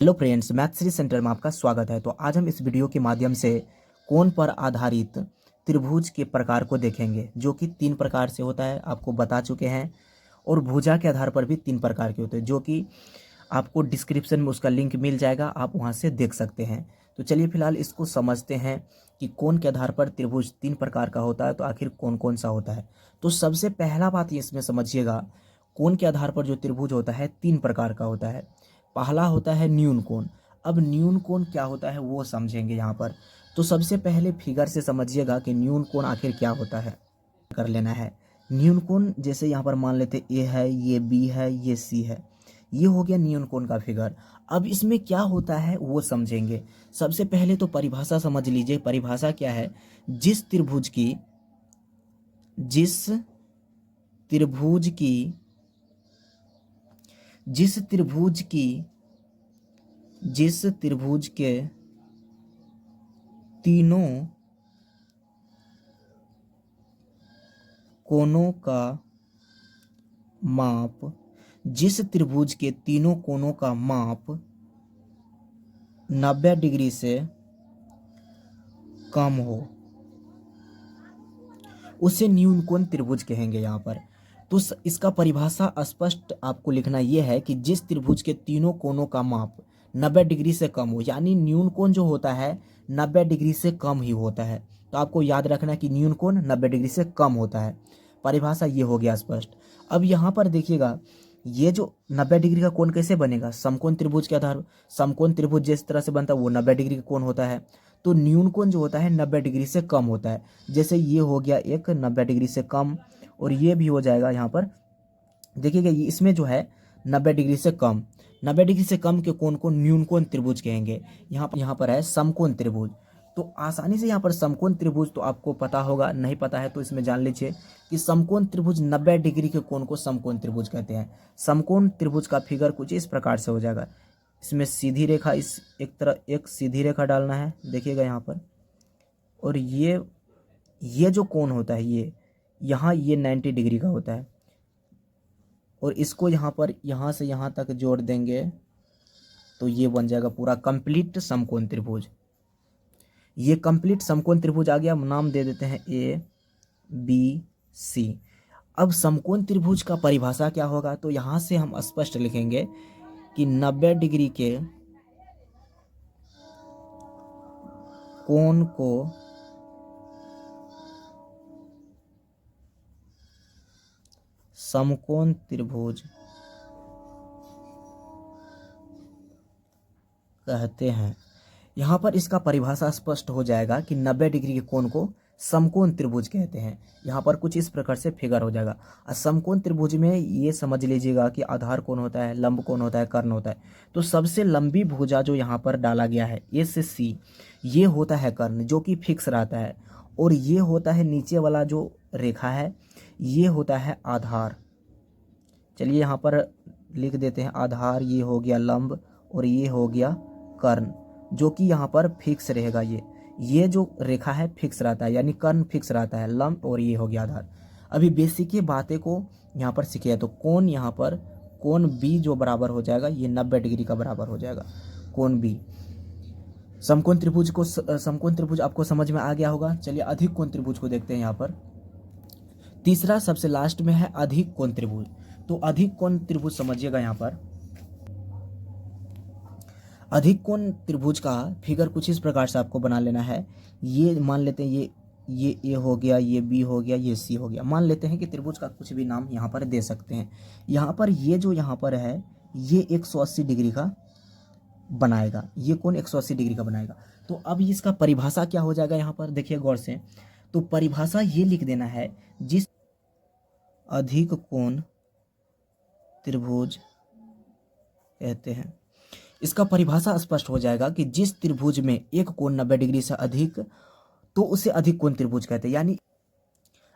Hello friends, math series centre में आपका स्वागत है। तो आज हम इस वीडियो के माध्यम से कोण पर आधारित त्रिभुज के प्रकार को देखेंगे, जो कि 3 प्रकार से होता है, आपको बता चुके हैं। और भुजा के आधार पर भी 3 प्रकार के होते हैं, जो कि आपको डिस्क्रिप्शन में उसका लिंक मिल जाएगा, आप वहां से देख सकते हैं। तो चलिए फिलहाल इसको समझते हैं कि कोण के आधार पर त्रिभुज 3 प्रकार का होता है, तो आखिर कौन कौन सा होता है। तो सबसे पहला बात इसमें समझिएगा, कोण के आधार पर जो त्रिभुज होता है 3 प्रकार का होता है। पहला होता है न्यून कोण। अब न्यून कोण क्या होता है वो समझेंगे यहाँ पर। तो सबसे पहले फिगर से समझिएगा कि न्यून कोण आखिर क्या होता है, कर लेना है। न्यून कोण जैसे यहाँ पर मान लेते ए है, ये बी है, ये सी है, ये हो गया न्यून कोण का फिगर। अब इसमें क्या होता है वो समझेंगे। सबसे पहले तो परिभाषा समझ लीजिए। परिभाषा क्या है, जिस त्रिभुज की जिस त्रिभुज की जिस त्रिभुज की जिस त्रिभुज के तीनों कोणों का माप जिस त्रिभुज के तीनों कोणों का माप 90 डिग्री से कम हो, उसे न्यून कोण त्रिभुज कहेंगे यहाँ पर। तो इसका परिभाषा स्पष्ट आपको लिखना यह है कि जिस त्रिभुज के तीनों कोणों का माप 90 डिग्री से कम हो, यानी न्यून कोण जो होता है 90 डिग्री से कम ही होता है। तो आपको याद रखना कि न्यून कोण 90 डिग्री से कम होता है। परिभाषा ये हो गया स्पष्ट। अब यहाँ पर देखिएगा, ये जो 90 डिग्री का कोण कैसे बनेगा, समकोण त्रिभुज के आधार। समकोण त्रिभुज जिस तरह से बनता है वो 90 डिग्री का कोण होता है। तो न्यून कोण जो होता है 90 डिग्री से कम होता है। जैसे ये हो गया एक 90 डिग्री से कम, और ये भी हो जाएगा यहाँ पर। देखिएगा इसमें जो है 90 डिग्री से कम, 90 डिग्री से कम के कोण को न्यून कोण त्रिभुज कहेंगे। यहाँ पर है समकोण त्रिभुज। तो आसानी से यहाँ पर समकोण त्रिभुज तो आपको पता होगा, नहीं पता है तो इसमें जान लीजिए कि समकोण त्रिभुज 90 डिग्री के कोण को समकोण त्रिभुज कहते हैं। समकोण त्रिभुज का फिगर कुछ इस प्रकार से हो जाएगा। इसमें सीधी रेखा, इस एक सीधी रेखा डालना है, देखिएगा यहाँ पर। और ये जो कोण होता है ये 90 डिग्री का होता है, और इसको यहाँ पर यहाँ से यहाँ तक जोड़ देंगे तो ये बन जाएगा पूरा कंप्लीट समकोण त्रिभुज। ये कंप्लीट समकोण त्रिभुज आ गया। नाम दे देते हैं ए बी सी। अब समकोण त्रिभुज का परिभाषा क्या होगा, तो यहाँ से हम स्पष्ट लिखेंगे कि 90 डिग्री के कोण को समकोण त्रिभुज कहते हैं। यहाँ पर इसका परिभाषा स्पष्ट हो जाएगा कि 90 डिग्री के कोण को समकोण त्रिभुज कहते हैं। यहाँ पर कुछ इस प्रकार से फिगर हो जाएगा। और समकोण त्रिभुज में ये समझ लीजिएगा कि आधार कोण होता है, लंब कोण होता है, कर्ण होता है। तो सबसे लंबी भुजा जो यहाँ पर डाला गया है ए से सी, ये होता है कर्ण, जो कि फिक्स रहता है। और ये होता है नीचे वाला जो रेखा है, ये होता है आधार। चलिए यहाँ पर लिख देते हैं आधार, ये हो गया लंब, और ये हो गया कर्ण, जो कि यहाँ पर फिक्स रहेगा। ये जो रेखा है फिक्स रहता है, यानी कर्ण फिक्स रहता है, लंब, और ये हो गया आधार। अभी बेसिक ये बातें को यहाँ पर सीखे। तो कोण यहाँ पर कोण बी जो बराबर हो जाएगा, ये 90 डिग्री का बराबर हो जाएगा कोण बी। समकोण त्रिभुज आपको समझ में आ गया होगा। चलिए अधिक कोण त्रिभुज को देखते हैं। यहाँ पर तीसरा सबसे लास्ट में है अधिक कोण त्रिभुज। तो अधिक कोण त्रिभुज समझिएगा। यहाँ पर अधिक कोण त्रिभुज का फिगर कुछ इस प्रकार से आपको बना लेना है। ये मान लेते हैं ये ए हो गया, ये बी हो गया, ये सी हो गया। मान लेते हैं कि त्रिभुज का कुछ भी नाम यहाँ पर दे सकते हैं। यहाँ पर ये जो यहाँ पर है ये 180 डिग्री का बनाएगा, ये कोण 180 डिग्री का बनाएगा। तो अब इसका परिभाषा क्या हो जाएगा, यहाँ पर देखिए गौर से। तो परिभाषा ये लिख देना है, जिस अधिक कोण त्रिभुज कहते हैं। इसका परिभाषा स्पष्ट हो जाएगा कि जिस त्रिभुज में एक कोण 90 डिग्री से अधिक, तो उसे अधिक कोण त्रिभुज कहते हैं। यानी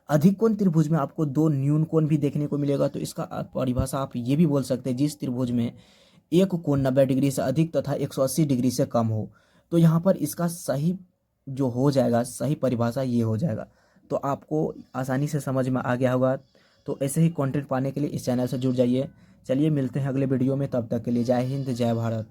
अधिक कोण त्रिभुज में आपको 2 न्यून कोण भी देखने को मिलेगा। तो इसका परिभाषा आप ये भी बोल सकते हैं, जिस त्रिभुज में एक कोण 90 डिग्री से अधिक तथा 180 डिग्री से कम हो। तो यहाँ पर इसका सही जो हो जाएगा, सही परिभाषा ये हो जाएगा। तो आपको आसानी से समझ में आ गया होगा। तो ऐसे ही कंटेंट पाने के लिए इस चैनल से जुड़ जाइए। चलिए मिलते हैं अगले वीडियो में, तब तक के लिए जय हिंद, जय भारत।